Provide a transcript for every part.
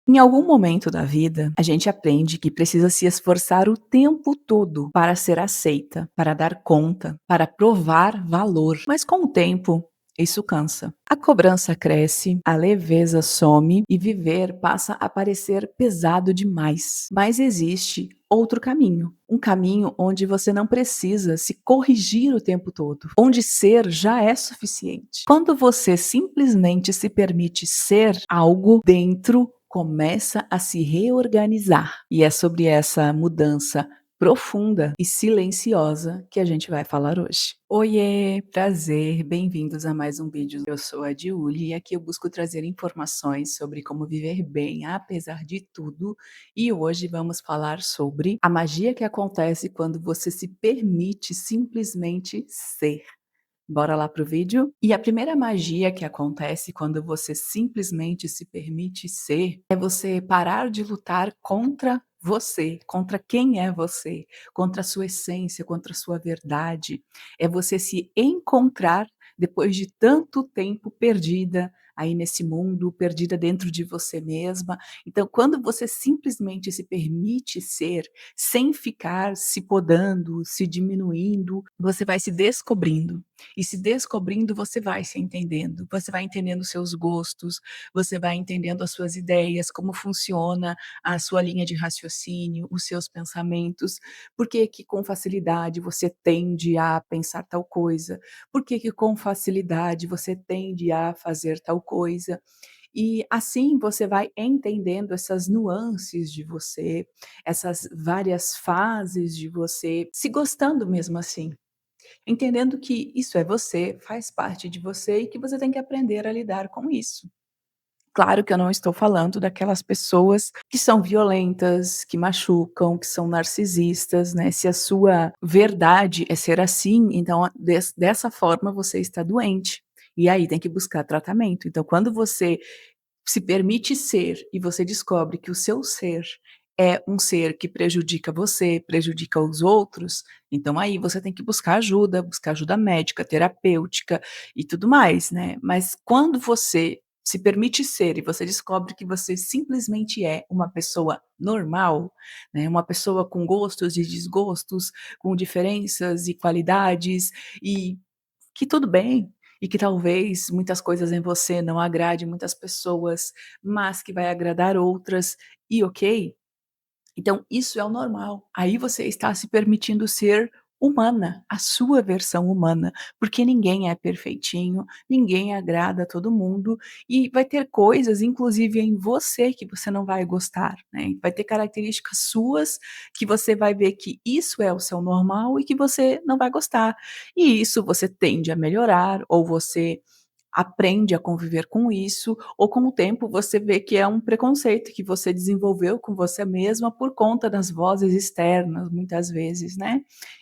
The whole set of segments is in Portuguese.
Em algum momento da vida, a gente aprende que precisa se esforçar o tempo todo para ser aceita, para dar conta, para provar valor. Mas com o tempo, isso cansa. A cobrança cresce, a leveza some e viver passa a parecer pesado demais. Mas existe outro caminho. Um caminho onde você não precisa se corrigir o tempo todo, onde ser já é suficiente. Quando você simplesmente se permite ser, algo dentro começa a se reorganizar. E é sobre essa mudança profunda e silenciosa que a gente vai falar hoje. Oiê, prazer, bem-vindos a mais um vídeo. Eu sou a Diuli e aqui eu busco trazer informações sobre como viver bem apesar de tudo. E hoje vamos falar sobre a magia que acontece quando você se permite simplesmente ser. Bora lá pro vídeo? E a primeira magia que acontece quando você simplesmente se permite ser, é você parar de lutar contra você, contra quem é você, contra a sua essência, contra a sua verdade. É você se encontrar depois de tanto tempo perdida aí nesse mundo, perdida dentro de você mesma. Então, quando você simplesmente se permite ser, sem ficar se podando, se diminuindo, você vai se descobrindo. E se descobrindo, você vai se entendendo, você vai entendendo os seus gostos, você vai entendendo as suas ideias, como funciona a sua linha de raciocínio, os seus pensamentos, por que que com facilidade você tende a pensar tal coisa, por que que com facilidade você tende a fazer tal coisa. E assim você vai entendendo essas nuances de você, essas várias fases de você, se gostando mesmo assim. Entendendo que isso é você, faz parte de você e que você tem que aprender a lidar com isso. Claro que eu não estou falando daquelas pessoas que são violentas, que machucam, que são narcisistas, né? Se a sua verdade é ser assim, então dessa forma você está doente. E aí tem que buscar tratamento. Então, quando você se permite ser e você descobre que o seu ser é um ser que prejudica você, prejudica os outros, então aí você tem que buscar ajuda médica, terapêutica e tudo mais, né. Mas quando você se permite ser e você descobre que você simplesmente é uma pessoa normal, né, uma pessoa com gostos e desgostos, com diferenças e qualidades, e que tudo bem, e que talvez muitas coisas em você não agrade muitas pessoas, mas que vai agradar outras, e ok. Então isso é o normal. Aí você está se permitindo ser humana, a sua versão humana, porque ninguém é perfeitinho, ninguém agrada a todo mundo, e vai ter coisas, inclusive em você, que você não vai gostar, né. Vai ter características suas que você vai ver que isso é o seu normal e que você não vai gostar. E isso você tende a melhorar, ou você aprende a conviver com isso, ou com o tempo você vê que é um preconceito que você desenvolveu com você mesma por conta das vozes externas, muitas vezes, né.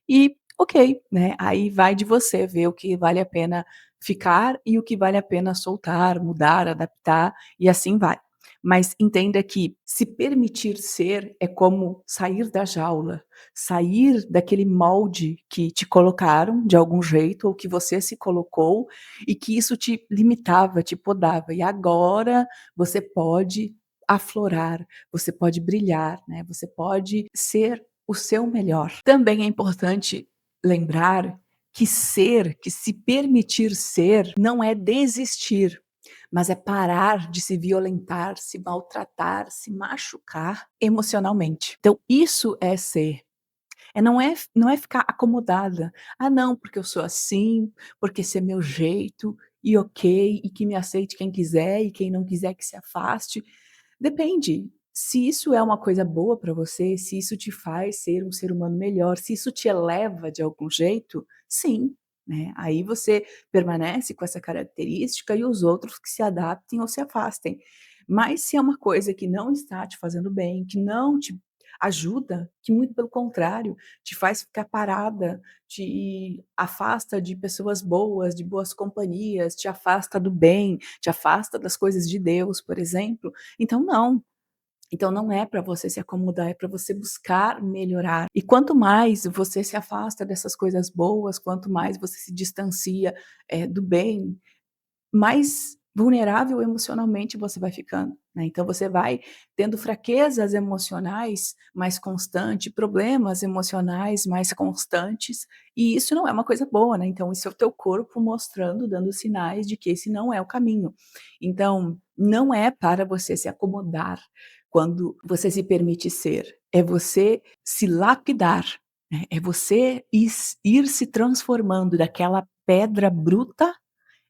E ok, né, aí vai de você ver o que vale a pena ficar e o que vale a pena soltar, mudar, adaptar e assim vai. Mas entenda que se permitir ser é como sair da jaula, sair daquele molde que te colocaram de algum jeito ou que você se colocou e que isso te limitava, te podava. E agora você pode aflorar, você pode brilhar, né, você pode ser o seu melhor. Também é importante lembrar que ser, que se permitir ser, não é desistir, mas é parar de se violentar, se maltratar, se machucar emocionalmente. Então isso é ser. Não é ficar acomodada. "Ah não, porque eu sou assim, porque esse é meu jeito, e ok, e que me aceite quem quiser, e quem não quiser que se afaste". Depende, se isso é uma coisa boa para você, se isso te faz ser um ser humano melhor, se isso te eleva de algum jeito, sim, né, aí você permanece com essa característica e os outros que se adaptem ou se afastem. Mas se é uma coisa que não está te fazendo bem, que não te ajuda, que muito pelo contrário, te faz ficar parada, te afasta de pessoas boas, de boas companhias, te afasta do bem, te afasta das coisas de Deus, por exemplo, então não. Então não é para você se acomodar, é para você buscar melhorar. E quanto mais você se afasta dessas coisas boas, quanto mais você se distancia, do bem, mais vulnerável emocionalmente você vai ficando. né. Então você vai tendo fraquezas emocionais mais constante, problemas emocionais mais constantes, e isso não é uma coisa boa, né. Então isso é o teu corpo mostrando, dando sinais de que esse não é o caminho. Então, não é para você se acomodar quando você se permite ser, é você se lapidar, né, é você ir se transformando daquela pedra bruta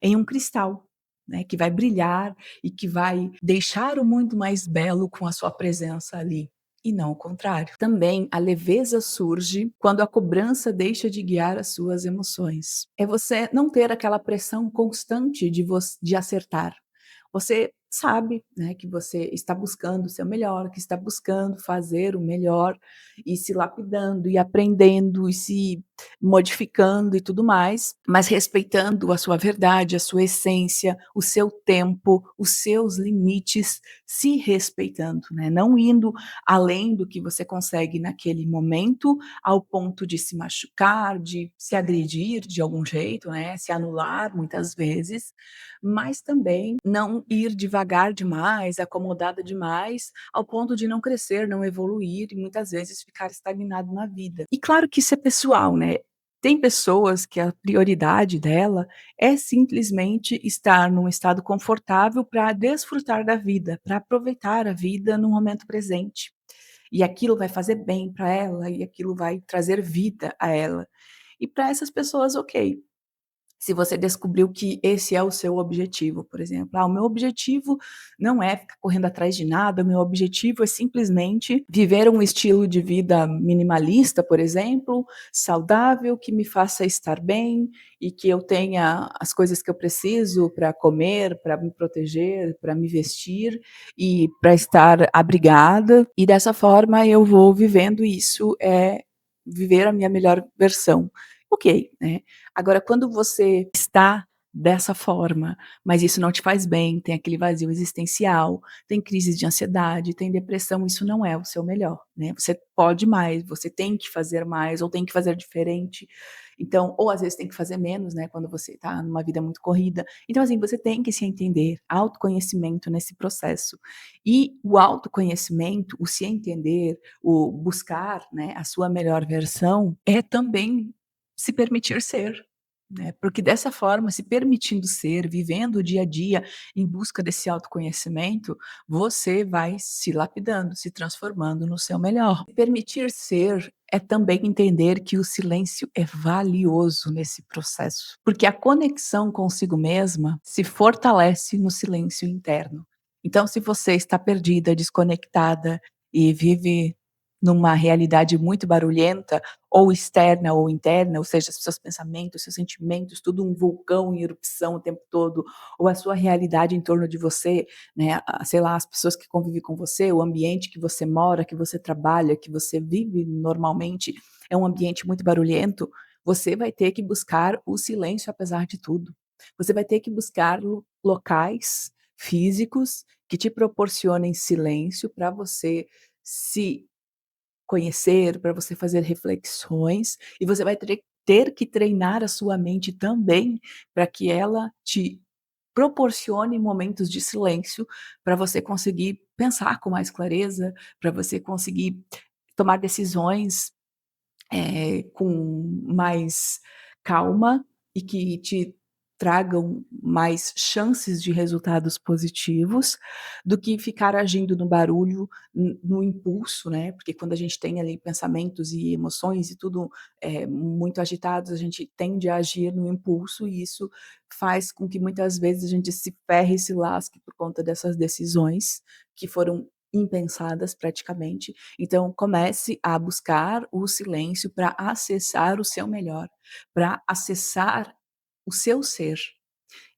em um cristal, né, que vai brilhar e que vai deixar o mundo mais belo com a sua presença ali, e não o contrário. Também a leveza surge quando a cobrança deixa de guiar as suas emoções. É você não ter aquela pressão constante de acertar. Você sabe, né, que você está buscando o seu melhor, que está buscando fazer o melhor e se lapidando e aprendendo e se modificando e tudo mais, mas respeitando a sua verdade, a sua essência, o seu tempo, os seus limites, se respeitando, né, não indo além do que você consegue naquele momento, ao ponto de se machucar, de se agredir de algum jeito, né, se anular muitas vezes, mas também não ir devagar demais, acomodada demais, ao ponto de não crescer, não evoluir e muitas vezes ficar estagnado na vida. E claro que isso é pessoal, né. Tem pessoas que a prioridade dela é simplesmente estar num estado confortável para desfrutar da vida, para aproveitar a vida no momento presente. E aquilo vai fazer bem para ela e aquilo vai trazer vida a ela. E para essas pessoas, ok. Se você descobriu que esse é o seu objetivo, por exemplo: "Ah, o meu objetivo não é ficar correndo atrás de nada, o meu objetivo é simplesmente viver um estilo de vida minimalista, por exemplo, saudável, que me faça estar bem e que eu tenha as coisas que eu preciso para comer, para me proteger, para me vestir e para estar abrigada, e dessa forma eu vou vivendo isso, viver a minha melhor versão". Ok, né. Agora quando você está dessa forma, mas isso não te faz bem, tem aquele vazio existencial, tem crises de ansiedade, tem depressão, isso não é o seu melhor, né. Você pode mais, você tem que fazer mais ou tem que fazer diferente. Então ou às vezes tem que fazer menos, né, quando você está numa vida muito corrida. Então, assim, você tem que se entender, autoconhecimento nesse processo. E o autoconhecimento, o se entender, o buscar, né, a sua melhor versão, é também se permitir ser, né, porque dessa forma, se permitindo ser, vivendo o dia a dia em busca desse autoconhecimento, você vai se lapidando, se transformando no seu melhor. Permitir ser é também entender que o silêncio é valioso nesse processo, porque a conexão consigo mesma se fortalece no silêncio interno. Então, se você está perdida, desconectada e vive numa realidade muito barulhenta, ou externa ou interna, ou seja, seus pensamentos, seus sentimentos, tudo um vulcão em erupção o tempo todo, ou a sua realidade em torno de você, né, sei lá, as pessoas que convivem com você, o ambiente que você mora, que você trabalha, que você vive normalmente, é um ambiente muito barulhento, você vai ter que buscar o silêncio apesar de tudo. Você vai ter que buscar locais físicos que te proporcionem silêncio para você se conhecer, para você fazer reflexões, e você vai ter que treinar a sua mente também, para que ela te proporcione momentos de silêncio, para você conseguir pensar com mais clareza, para você conseguir tomar decisões com mais calma e que te tragam mais chances de resultados positivos, do que ficar agindo no barulho, no impulso, né, porque quando a gente tem ali pensamentos e emoções e tudo, muito agitados, a gente tende a agir no impulso e isso faz com que muitas vezes a gente se ferre e se lasque por conta dessas decisões que foram impensadas praticamente. Então comece a buscar o silêncio para acessar o seu melhor, para acessar o seu ser.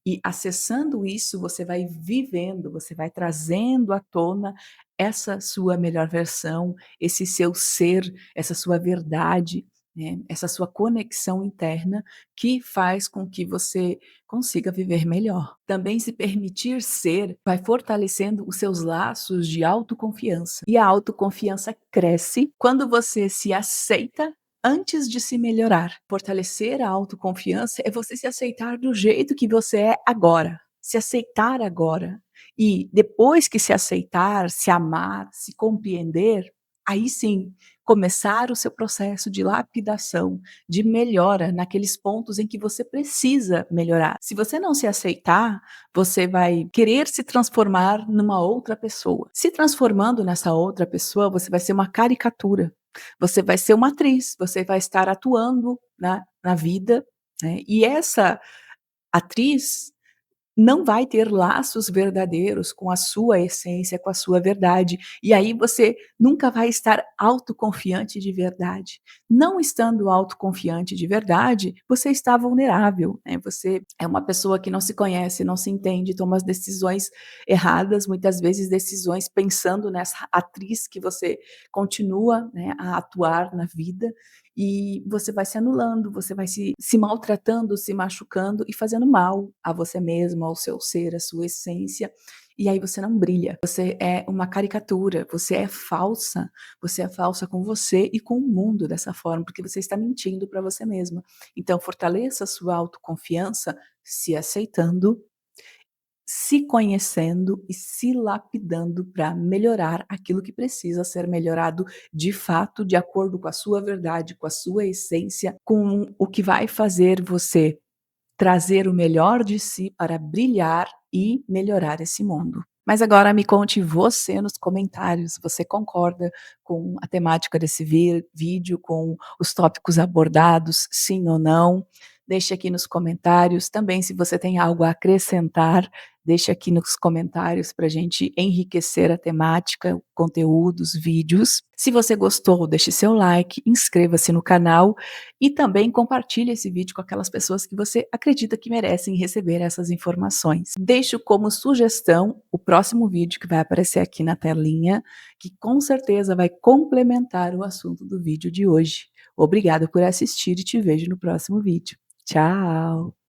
E acessando isso, você vai vivendo, você vai trazendo à tona essa sua melhor versão, esse seu ser, essa sua verdade, né, essa sua conexão interna que faz com que você consiga viver melhor. Também se permitir ser vai fortalecendo os seus laços de autoconfiança. E a autoconfiança cresce quando você se aceita antes de se melhorar. Fortalecer a autoconfiança é você se aceitar do jeito que você é agora, se aceitar agora. e depois que se aceitar, se amar, se compreender, aí sim, começar o seu processo de lapidação, de melhora naqueles pontos em que você precisa melhorar. Se você não se aceitar, você vai querer se transformar numa outra pessoa. Se transformando nessa outra pessoa, você vai ser uma caricatura, você vai ser uma atriz, você vai estar atuando na vida, né, e essa atriz não vai ter laços verdadeiros com a sua essência, com a sua verdade. E aí você nunca vai estar autoconfiante de verdade. Não estando autoconfiante de verdade, você está vulnerável, né, você é uma pessoa que não se conhece, não se entende, toma as decisões erradas, muitas vezes decisões pensando nessa atriz que você continua, né, a atuar na vida, e você vai se anulando, você vai se maltratando, se machucando e fazendo mal a você mesmo, ao seu ser, à sua essência, e aí você não brilha. Você é uma caricatura, você é falsa com você e com o mundo dessa forma, porque você está mentindo para você mesma. Então fortaleça a sua autoconfiança se aceitando, se conhecendo e se lapidando para melhorar aquilo que precisa ser melhorado de fato, de acordo com a sua verdade, com a sua essência, com o que vai fazer você trazer o melhor de si para brilhar e melhorar esse mundo. Mas agora me conte você nos comentários, você concorda com a temática desse vídeo, com os tópicos abordados, sim ou não? Deixe aqui nos comentários. Também, se você tem algo a acrescentar, deixe aqui nos comentários para a gente enriquecer a temática, o conteúdo, os vídeos. Se você gostou, deixe seu like, inscreva-se no canal e também compartilhe esse vídeo com aquelas pessoas que você acredita que merecem receber essas informações. Deixo como sugestão o próximo vídeo que vai aparecer aqui na telinha, que com certeza vai complementar o assunto do vídeo de hoje. Obrigada por assistir e te vejo no próximo vídeo. Tchau!